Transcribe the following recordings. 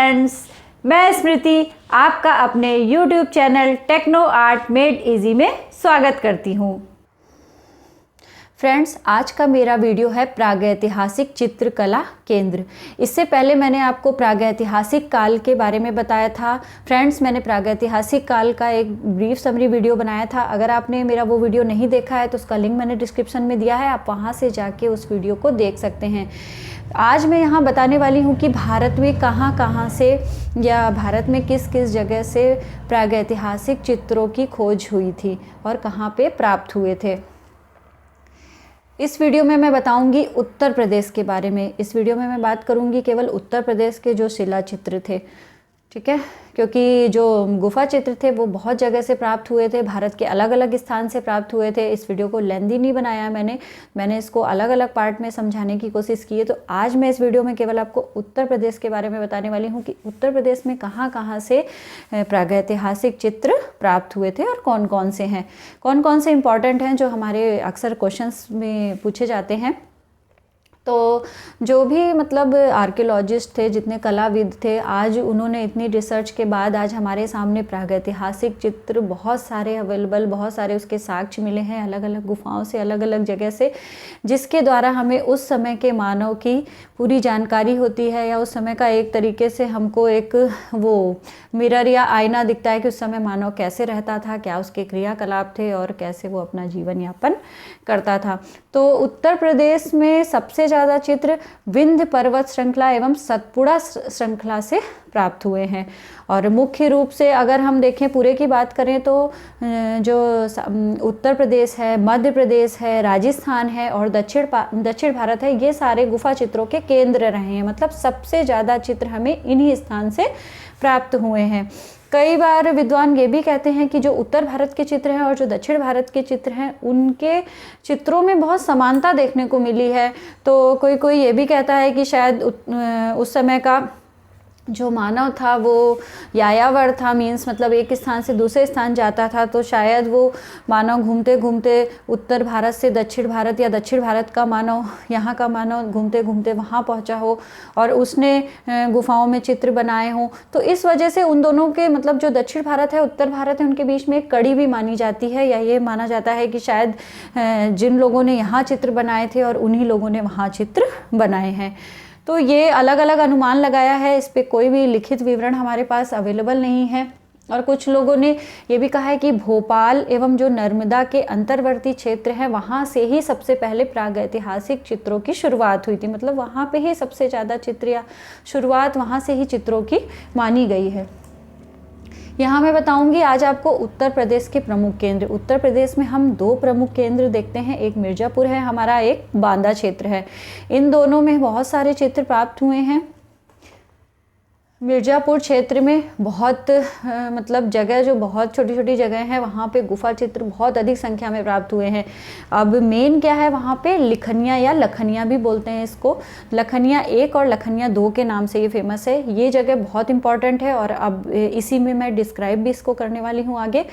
Friends, मैं स्मृति आपका अपने YouTube channel Techno Art Made Easy में स्वागत करती हूँ। फ्रेंड्स, आज का मेरा वीडियो है प्रागैतिहासिक चित्रकला केंद्र। इससे पहले मैंने आपको प्रागैतिहासिक काल के बारे में बताया था। फ्रेंड्स, मैंने प्रागैतिहासिक काल का एक ब्रीफ समरी वीडियो बनाया था। अगर आपने मेरा वो वीडियो नहीं देखा है तो उसका लिंक मैंने डिस्क्रिप्शन में दिया है, आप वहाँ से जाके उस वीडियो को देख सकते हैं। आज मैं यहाँ बताने वाली हूँ कि भारत में कहाँ से या भारत में किस किस जगह से प्रागैतिहासिक चित्रों की खोज हुई थी और कहाँ पे प्राप्त हुए थे। इस वीडियो में मैं बताऊंगी उत्तर प्रदेश के बारे में। इस वीडियो में मैं बात करूंगी केवल उत्तर प्रदेश के जो शिला चित्र थे, ठीक है, क्योंकि जो गुफा चित्र थे वो बहुत जगह से प्राप्त हुए थे, भारत के अलग अलग स्थान से प्राप्त हुए थे। इस वीडियो को लेंथी नहीं बनाया मैंने इसको अलग अलग पार्ट में समझाने की कोशिश की है। तो आज मैं इस वीडियो में केवल आपको उत्तर प्रदेश के बारे में बताने वाली हूँ कि उत्तर प्रदेश में कहाँ से प्रागैतिहासिक चित्र प्राप्त हुए थे और कौन कौन से हैं, कौन कौन से इंपॉर्टेंट हैं जो हमारे अक्सर क्वेश्चंस में पूछे जाते हैं। तो जो भी मतलब आर्कियोलॉजिस्ट थे, जितने कलाविद थे, आज उन्होंने इतनी रिसर्च के बाद आज हमारे सामने प्रागैतिहासिक चित्र बहुत सारे अवेलेबल, बहुत सारे उसके साक्ष्य मिले हैं अलग अलग गुफाओं से, अलग अलग जगह से, जिसके द्वारा हमें उस समय के मानव की पूरी जानकारी होती है, या उस समय का एक तरीके से हमको एक वो मिरर या आईना दिखता है कि उस समय मानव कैसे रहता था, क्या उसके क्रियाकलाप थे और कैसे वो अपना जीवन यापन करता था। तो उत्तर प्रदेश में सबसे ज़्यादा चित्र विंध्य पर्वत श्रृंखला एवं सतपुड़ा श्रृंखला से प्राप्त हुए हैं। और मुख्य रूप से अगर हम देखें, पूरे की बात करें तो जो उत्तर प्रदेश है, मध्य प्रदेश है, राजस्थान है और दक्षिण भारत है, ये सारे गुफा चित्रों के केंद्र रहे हैं। मतलब सबसे ज़्यादा चित्र हमें इन्हीं स्थान से प्राप्त हुए हैं। कई बार विद्वान ये भी कहते हैं कि जो उत्तर भारत के चित्र हैं और जो दक्षिण भारत के चित्र हैं, उनके चित्रों में बहुत समानता देखने को मिली है। तो कोई ये भी कहता है कि शायद उस समय का जो मानव था वो यायावर था, मीन्स मतलब एक स्थान से दूसरे स्थान जाता था। तो शायद वो मानव घूमते घूमते उत्तर भारत से दक्षिण भारत, या दक्षिण भारत का मानव यहाँ का मानव घूमते घूमते वहाँ पहुँचा हो और उसने गुफाओं में चित्र बनाए हों। तो इस वजह से उन दोनों के मतलब जो दक्षिण भारत है, उत्तर भारत है, उनके बीच में एक कड़ी भी मानी जाती है, या ये माना जाता है कि शायद जिन लोगों ने यहाँ चित्र बनाए थे और उन्हीं लोगों ने वहाँ चित्र बनाए हैं। तो ये अलग अलग अनुमान लगाया है, इस पे कोई भी लिखित विवरण हमारे पास अवेलेबल नहीं है। और कुछ लोगों ने ये भी कहा है कि भोपाल एवं जो नर्मदा के अंतर्वर्ती क्षेत्र है, वहाँ से ही सबसे पहले प्रागैतिहासिक चित्रों की शुरुआत हुई थी। मतलब वहाँ पे ही सबसे ज़्यादा चित्र या शुरुआत वहाँ से ही चित्रों की मानी गई है। यहाँ मैं बताऊंगी आज आपको उत्तर प्रदेश के प्रमुख केंद्र। उत्तर प्रदेश में हम दो प्रमुख केंद्र देखते हैं, एक मिर्ज़ापुर है हमारा, एक बांदा क्षेत्र है। इन दोनों में बहुत सारे चित्र प्राप्त हुए हैं। मिर्ज़ापुर क्षेत्र में बहुत मतलब जगह जो बहुत छोटी छोटी जगह हैं, वहाँ पे गुफा चित्र बहुत अधिक संख्या में प्राप्त हुए हैं। अब मेन क्या है, वहाँ पे लिखनिया या लखनिया भी बोलते हैं इसको, लखनिया 1 और लखनिया 2 के नाम से ये फेमस है। ये जगह बहुत इंपॉर्टेंट है और अब इसी में मैं डिस्क्राइब भी इसको करने वाली हूँ आगे।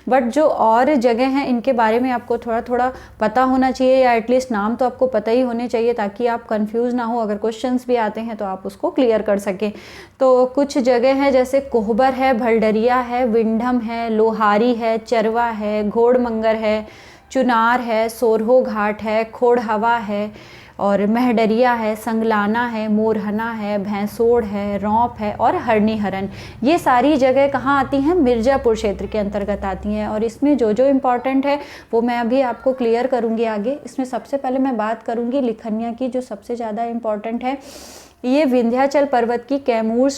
बट जो और जगह हैं इनके बारे में आपको थोड़ा थोड़ा पता होना चाहिए, या एटलीस्ट नाम तो आपको पता ही होने चाहिए, ताकि आप कन्फ्यूज़ ना हो। अगर क्वेश्चंस भी आते हैं तो आप उसको क्लियर कर सकें। तो कुछ जगह हैं जैसे कोहबर है, भलडरिया है, विंढम है, लोहारी है, चरवा है, घोड़मंगर है, चुनार है, सोरहो घाट है, खोड़हवा है और महडरिया है, संगलाना है, मोरहना है, भैंसोड़ है, रौंप है और हरनीहरन। ये सारी जगह कहाँ आती हैं? मिर्ज़ापुर क्षेत्र के अंतर्गत आती हैं। और इसमें जो जो इम्पॉर्टेंट है वो मैं अभी आपको क्लियर करूँगी आगे। इसमें सबसे पहले मैं बात करूँगी लिखनिया की, जो सबसे ज़्यादा इम्पॉर्टेंट है। ये विंध्याचल पर्वत की कैमूर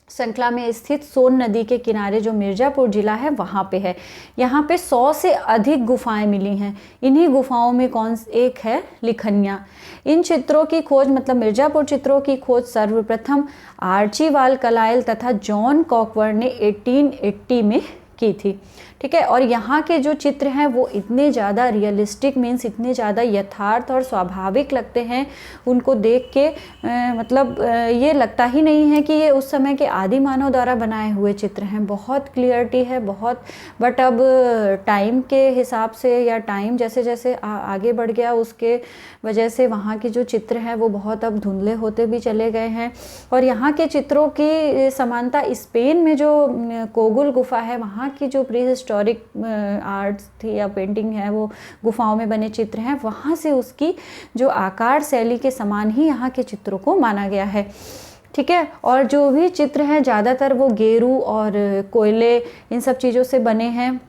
श्रृंखला में स्थित सोन नदी के किनारे जो मिर्ज़ापुर जिला है वहाँ पे है। यहाँ पे 100 से अधिक गुफाएं मिली हैं। इन्हीं गुफाओं में एक है लिखनिया। इन चित्रों की खोज, मतलब मिर्ज़ापुर चित्रों की खोज सर्वप्रथम आर्चीवाल कलाइल तथा जॉन कॉकवर्ड ने 1880 में की थी। ठीक है, और यहाँ के जो चित्र हैं वो इतने ज़्यादा रियलिस्टिक मीन्स इतने ज़्यादा यथार्थ और स्वाभाविक लगते हैं, उनको देख के ये लगता ही नहीं है कि ये उस समय के आदि मानव द्वारा बनाए हुए चित्र हैं। बहुत क्लियरिटी है, बहुत। बट अब टाइम के हिसाब से या टाइम जैसे जैसे आगे बढ़ गया उसके वजह से वहाँ के जो चित्र हैं वो बहुत अब धुंधले होते भी चले गए हैं। और यहाँ के चित्रों की समानता स्पेन में जो कोगुल गुफा है वहाँ की जो प्री हिस्टोरिक आर्ट्स थी या पेंटिंग है, वो गुफाओं में बने चित्र हैं, वहाँ से उसकी जो आकार शैली के समान ही यहाँ के चित्रों को माना गया है। ठीक है, और जो भी चित्र हैं ज़्यादातर वो गेरू और कोयले इन सब चीज़ों से बने हैं।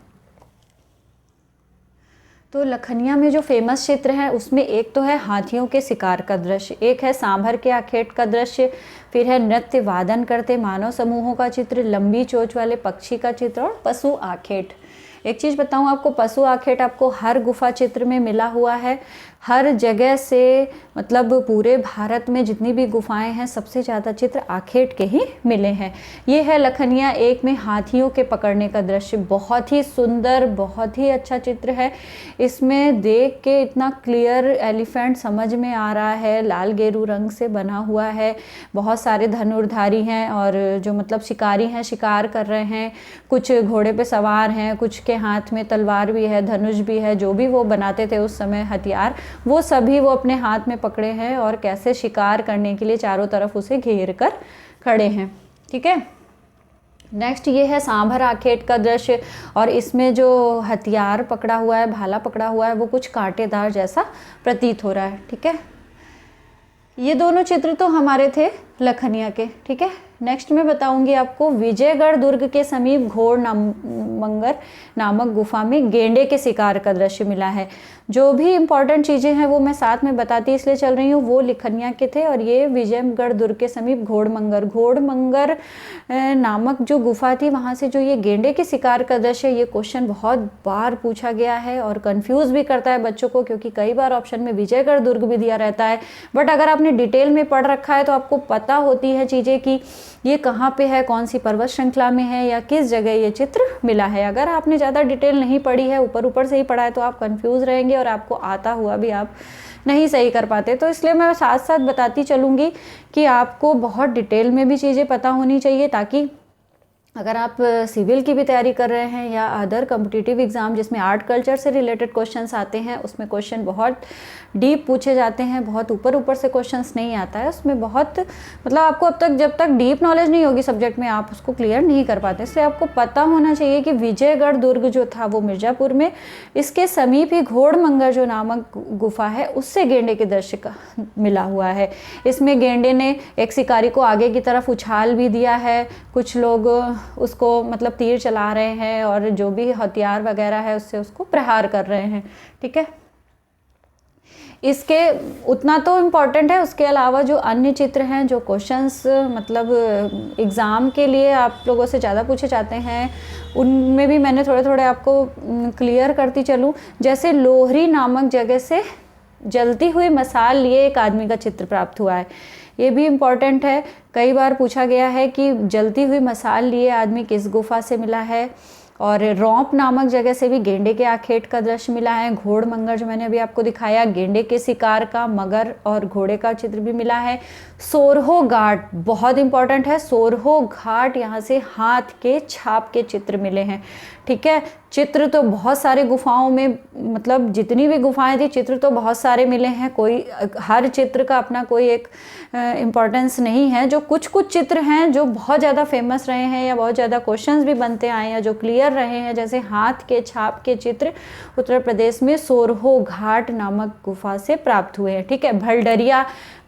तो लखनिया में जो फेमस चित्र है उसमें एक तो है हाथियों के शिकार का दृश्य, एक है सांभर के आखेट का दृश्य, फिर है नृत्य वादन करते मानव समूहों का चित्र, लंबी चोंच वाले पक्षी का चित्र और पशु आखेट। एक चीज़ बताऊं आपको, पशु आखेट आपको हर गुफा चित्र में मिला हुआ है, हर जगह से, मतलब पूरे भारत में जितनी भी गुफाएं हैं सबसे ज़्यादा चित्र आखेट के ही मिले हैं। ये है लखनिया एक में हाथियों के पकड़ने का दृश्य, बहुत ही सुंदर, बहुत ही अच्छा चित्र है। इसमें देख के इतना क्लियर एलिफेंट समझ में आ रहा है, लाल गेरू रंग से बना हुआ है, बहुत सारे धनुर्धारी हैं और जो मतलब शिकारी हैं, शिकार कर रहे हैं, कुछ घोड़े पे सवार हैं, कुछ के हाथ में तलवार भी है, धनुष भी है, जो भी वो बनाते थे उस समय हथियार, वो सभी वो अपने हाथ में पकड़े हैं और कैसे शिकार करने के लिए चारों तरफ उसे घेर कर खड़े हैं। ठीक है, नेक्स्ट ये है सांभर आखेट का दृश्य और इसमें जो हथियार पकड़ा हुआ है, भाला पकड़ा हुआ है, वो कुछ कांटेदार जैसा प्रतीत हो रहा है। ठीक है, ये दोनों चित्र तो हमारे थे लखनिया के। ठीक है, नेक्स्ट मैं बताऊंगी आपको विजयगढ़ दुर्ग के समीप घोड़ मंगर नामक गुफा में गेंडे के शिकार का दृश्य मिला है। जो भी इंपॉर्टेंट चीज़ें हैं वो मैं साथ में बताती इसलिए चल रही हूँ, वो लखनिया के थे और ये विजयगढ़ दुर्ग के समीप घोड़मंगर नामक जो गुफा थी वहाँ से जो ये गेंडे के शिकार का दृश्य, ये क्वेश्चन बहुत बार पूछा गया है और कंफ्यूज भी करता है बच्चों को, क्योंकि कई बार ऑप्शन में विजयगढ़ दुर्ग भी दिया रहता है। बट अगर आपने डिटेल में पढ़ रखा है तो आपको पता होती है चीज़ें कि ये कहाँ पे है, कौन सी पर्वत श्रृंखला में है या किस जगह ये चित्र मिला है। अगर आपने ज़्यादा डिटेल नहीं पढ़ी है, ऊपर ऊपर से ही पढ़ा है, तो आप कंफ्यूज रहेंगे और आपको आता हुआ भी आप नहीं सही कर पाते। तो इसलिए मैं साथ साथ बताती चलूँगी कि आपको बहुत डिटेल में भी चीज़ें पता होनी चाहिए, ताकि अगर आप सिविल की भी तैयारी कर रहे हैं या अदर कॉम्पिटिटिव एग्ज़ाम जिसमें आर्ट कल्चर से रिलेटेड क्वेश्चंस आते हैं, उसमें क्वेश्चन बहुत डीप पूछे जाते हैं, बहुत ऊपर ऊपर से क्वेश्चंस नहीं आता है उसमें। बहुत मतलब आपको अब तक जब तक डीप नॉलेज नहीं होगी सब्जेक्ट में आप उसको क्लियर नहीं कर पाते। इसलिए आपको पता होना चाहिए कि विजयगढ़ दुर्ग जो था वो मिर्ज़ापुर में, इसके समीप ही घोड़मंगर जो नामक गुफा है उससे गेंडे के दृश्य का मिला हुआ है। इसमें गेंडे ने एक शिकारी को आगे की तरफ उछाल भी दिया है, कुछ लोग उसको मतलब तीर चला रहे हैं और जो भी हथियार वगैरह है उससे उसको प्रहार कर रहे हैं। ठीक है, इसके उतना तो इम्पॉर्टेंट है। उसके अलावा जो अन्य चित्र हैं, जो क्वेश्चंस मतलब एग्ज़ाम के लिए आप लोगों से ज़्यादा पूछे जाते हैं, उनमें भी मैंने थोड़े थोड़े आपको क्लियर करती चलूँ। जैसे लोहरी नामक जगह से जलती हुई मसाल लिए एक आदमी का चित्र प्राप्त हुआ है, ये भी इम्पॉर्टेंट है। कई बार पूछा गया है कि जलती हुई मसाल लिए आदमी किस गुफा से मिला है। और रौंप नामक जगह से भी गेंडे के आखेट का दृश्य मिला है। घोड़मंगर जो मैंने अभी आपको दिखाया, गेंडे के शिकार का, मगर और घोड़े का चित्र भी मिला है। सोरहो घाट बहुत इंपॉर्टेंट है, सोरहो घाट, यहाँ से हाथ के छाप के चित्र मिले हैं। ठीक है, चित्र तो बहुत सारे गुफाओं में, मतलब जितनी भी गुफाएं थी चित्र तो बहुत सारे मिले हैं, कोई हर चित्र का अपना कोई एक इम्पॉर्टेंस नहीं है। जो कुछ कुछ चित्र हैं जो बहुत ज़्यादा फेमस रहे हैं या बहुत ज़्यादा क्वेश्चंस भी बनते आए हैं, जो क्लियर रहे हैं, जैसे हाथ के छाप के चित्र उत्तर प्रदेश में सोरहो घाट नामक गुफा से प्राप्त हुए हैं। ठीक है,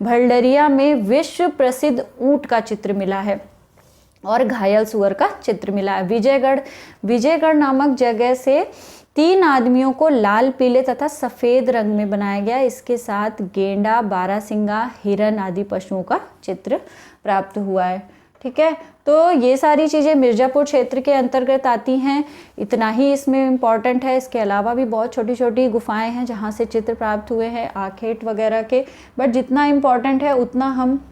भलडरिया में विश्व प्रसिद्ध ऊंट का चित्र मिला है और घायल सुअर का चित्र मिला है। विजयगढ़ नामक जगह से 3 आदमियों को लाल, पीले तथा सफ़ेद रंग में बनाया गया। इसके साथ गेंडा, बारहसिंगा, हिरन आदि पशुओं का चित्र प्राप्त हुआ है। ठीक है, तो ये सारी चीज़ें मिर्ज़ापुर क्षेत्र के अंतर्गत आती हैं, इतना ही इसमें इम्पॉर्टेंट है। इसके अलावा भी बहुत छोटी छोटी गुफाएं हैं जहाँ से चित्र प्राप्त हुए हैं, आखेट वगैरह के, बट जितना इम्पॉर्टेंट है उतना हम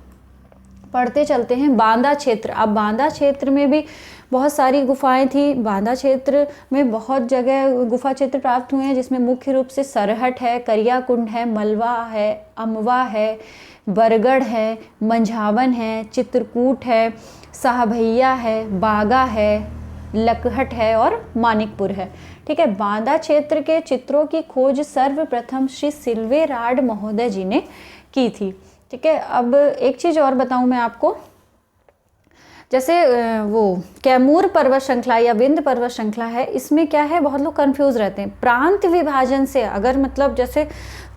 पढ़ते चलते हैं। बांदा क्षेत्र, अब बांदा क्षेत्र में भी बहुत सारी गुफाएं थी। बांदा क्षेत्र में बहुत जगह गुफा चित्र प्राप्त हुए हैं, जिसमें मुख्य रूप से सरहट है, करियाकुंड है, मलवा है, अमवा है, बरगढ़ है, मंझावन है, चित्रकूट है, साहभैया है, बागा है, लकहट है और मानिकपुर है। ठीक है, बांदा क्षेत्र के चित्रों की खोज सर्वप्रथम श्री सिल्वेराड महोदय जी ने की थी। ठीक है, अब एक चीज़ और बताऊं मैं आपको, जैसे वो कैमूर पर्वत श्रृंखला या विंध्य पर्वत श्रृंखला है, इसमें क्या है, बहुत लोग कंफ्यूज रहते हैं। प्रांत विभाजन से, अगर मतलब जैसे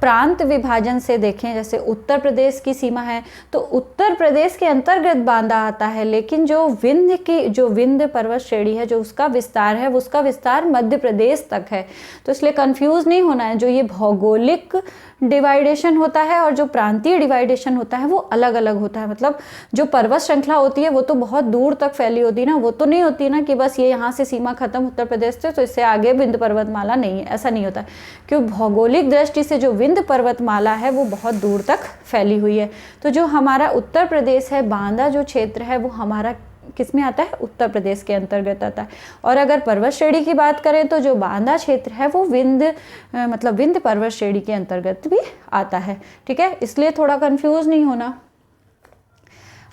प्रांत विभाजन से देखें, जैसे उत्तर प्रदेश की सीमा है तो उत्तर प्रदेश के अंतर्गत बांदा आता है, लेकिन जो विंध्य पर्वत श्रेणी है, जो उसका विस्तार है, उसका विस्तार मध्य प्रदेश तक है। तो इसलिए कंफ्यूज नहीं होना है, जो ये भौगोलिक डिवाइडेशन होता है और जो प्रांतीय डिवाइडेशन होता है वो अलग अलग होता है। मतलब जो पर्वत श्रृंखला होती है वो तो बहुत दूर तक फैली होती है ना, वो तो नहीं होती ना कि बस ये यहाँ से सीमा खत्म उत्तर प्रदेश से तो इससे आगे विंध्य पर्वतमाला नहीं है, ऐसा नहीं होता। क्योंकि भौगोलिक दृष्टि से जो विंध्य पर्वतमाला है वो बहुत दूर तक फैली हुई है। तो जो हमारा उत्तर प्रदेश है, बांदा जो क्षेत्र है वो हमारा किस में आता है, उत्तर प्रदेश के अंतर्गत आता है। और अगर पर्वत श्रेणी की बात करें तो जो बांदा क्षेत्र है वो विंध्य पर्वत श्रेणी के अंतर्गत भी आता है। ठीक है, इसलिए थोड़ा कंफ्यूज नहीं होना।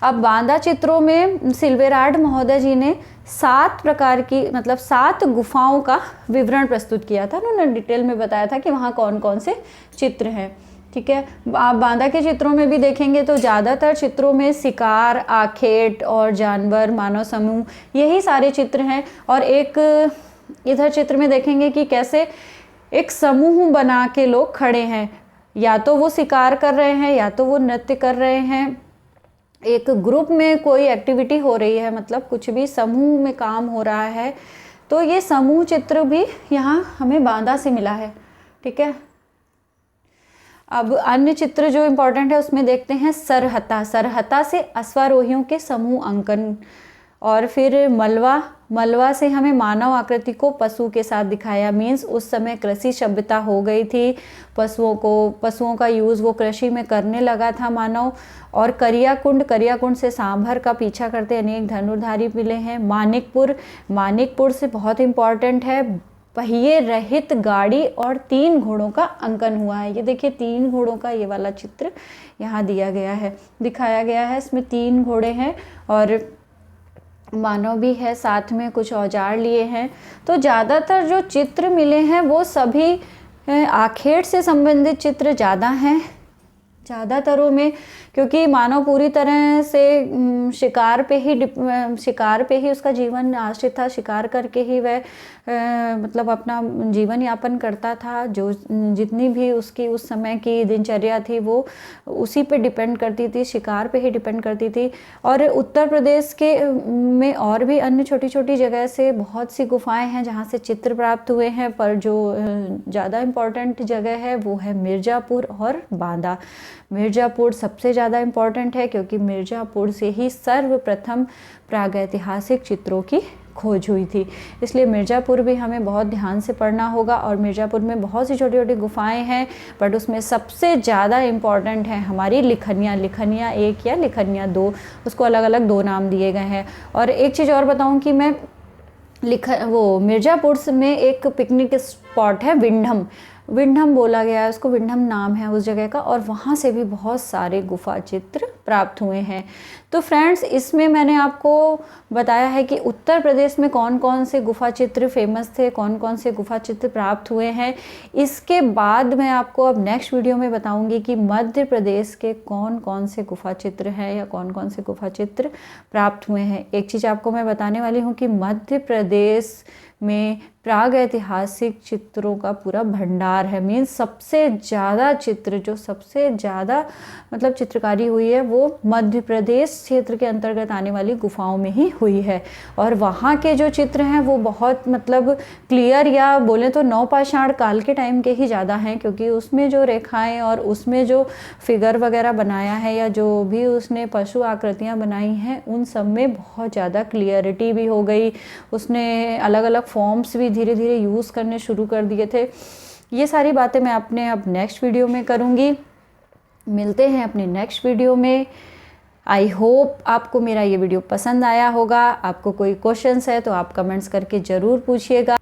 अब बांदा चित्रों में सिल्वेराड महोदय जी ने 7 प्रकार की, मतलब 7 गुफाओं का विवरण प्रस्तुत किया था। उन्होंने डिटेल में बताया था कि वहाँ कौन कौन से चित्र हैं। ठीक है, आप बांदा के चित्रों में भी देखेंगे तो ज़्यादातर चित्रों में शिकार, आखेट और जानवर, मानव समूह, यही सारे चित्र हैं। और एक इधर चित्र में देखेंगे कि कैसे एक समूह बना के लोग खड़े हैं, या तो वो शिकार कर रहे हैं या तो वो नृत्य कर रहे हैं, एक ग्रुप में कोई एक्टिविटी हो रही है, मतलब कुछ भी समूह में काम हो रहा है। तो ये समूह चित्र भी यहाँ हमें बांदा से मिला है। ठीक है, अब अन्य चित्र जो इम्पोर्टेंट है उसमें देखते हैं सरहता से अश्वारोहियों के समूह अंकन, और फिर मलवा से हमें मानव आकृति को पशु के साथ दिखाया। मीन्स उस समय कृषि सभ्यता हो गई थी, पशुओं का यूज़ वो कृषि में करने लगा था मानव। और करियाकुंड से सांभर का पीछा करते अनेक धनुर्धारी मिले हैं। मानिकपुर से बहुत इम्पॉर्टेंट है, पहिए रहित गाड़ी और 3 घोड़ों का अंकन हुआ है। ये देखिए 3 घोड़ों का ये वाला चित्र यहाँ दिखाया गया है। इसमें 3 घोड़े हैं और मानव भी है, साथ में कुछ औजार लिए हैं। तो ज़्यादातर जो चित्र मिले हैं वो सभी आखेट से संबंधित चित्र ज़्यादा हैं ज़्यादातरों में, क्योंकि मानव पूरी तरह से शिकार पे ही उसका जीवन आश्रित था। शिकार करके ही वह मतलब अपना जीवन यापन करता था। जो जितनी भी उसकी उस समय की दिनचर्या थी वो उसी पे डिपेंड करती थी, शिकार पे ही डिपेंड करती थी। और उत्तर प्रदेश के में और भी अन्य छोटी छोटी जगह से बहुत सी गुफाएं हैं जहाँ से चित्र प्राप्त हुए हैं, पर जो ज़्यादा इम्पोर्टेंट जगह है वो है मिर्ज़ापुर और बांदा। मिर्ज़ापुर सबसे ज़्यादा इम्पॉर्टेंट है क्योंकि मिर्ज़ापुर से ही सर्वप्रथम प्रागैतिहासिक चित्रों की खोज हुई थी, इसलिए मिर्ज़ापुर भी हमें बहुत ध्यान से पढ़ना होगा। और मिर्ज़ापुर में बहुत सी छोटी छोटी गुफाएं हैं, बट उसमें सबसे ज़्यादा इम्पॉर्टेंट है हमारी लिखनिया 1 या लिखनिया 2, उसको अलग अलग 2 नाम दिए गए हैं। और एक चीज़ और बताऊँ कि मैं मिर्ज़ापुर में एक पिकनिक स्पॉट है विंडम बोला गया है उसको, विंडम नाम है उस जगह का, और वहाँ से भी बहुत सारे गुफा चित्र प्राप्त हुए हैं। तो फ्रेंड्स, इसमें मैंने आपको बताया है कि उत्तर प्रदेश में कौन कौन से गुफा चित्र फेमस थे, कौन कौन से गुफा चित्र प्राप्त हुए हैं। इसके बाद मैं आपको अब नेक्स्ट वीडियो में बताऊंगी कि मध्य प्रदेश के कौन कौन से गुफा चित्र हैं या कौन कौन से गुफा चित्र प्राप्त हुए हैं। एक चीज़ आपको मैं बताने वाली हूँ कि मध्य प्रदेश में प्रागैतिहासिक चित्रों का पूरा भंडार है। मीन्स सबसे ज़्यादा चित्र, जो सबसे ज़्यादा मतलब चित्रकारी हुई है वो मध्य प्रदेश क्षेत्र के अंतर्गत आने वाली गुफाओं में ही हुई है। और वहाँ के जो चित्र हैं वो बहुत मतलब क्लियर, या बोले तो नवपाषाण काल के टाइम के ही ज़्यादा हैं, क्योंकि उसमें जो रेखाएं और उसमें जो फिगर वगैरह बनाया है या जो भी उसने पशु आकृतियाँ बनाई हैं उन सब में बहुत ज़्यादा क्लियरिटी भी हो गई। उसने अलग अलग फॉर्म्स भी धीरे धीरे यूज़ करने शुरू कर दिए थे। ये सारी बातें मैं अपने अब नेक्स्ट वीडियो में करूँगी। मिलते हैं अपने नेक्स्ट वीडियो में। आई होप आपको मेरा ये वीडियो पसंद आया होगा। आपको कोई क्वेश्चंस है तो आप कमेंट्स करके ज़रूर पूछिएगा।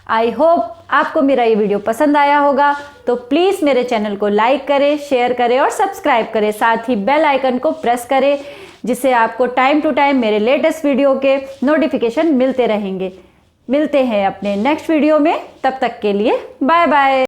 आई होप आपको मेरा ये वीडियो पसंद आया होगा, तो प्लीज़ मेरे चैनल को लाइक करें, शेयर करें और सब्सक्राइब करें। साथ ही बेल आइकन को प्रेस करें, जिससे आपको टाइम टू टाइम मेरे लेटेस्ट वीडियो के नोटिफिकेशन मिलते रहेंगे। मिलते हैं अपने नेक्स्ट वीडियो में, तब तक के लिए बाय बाय।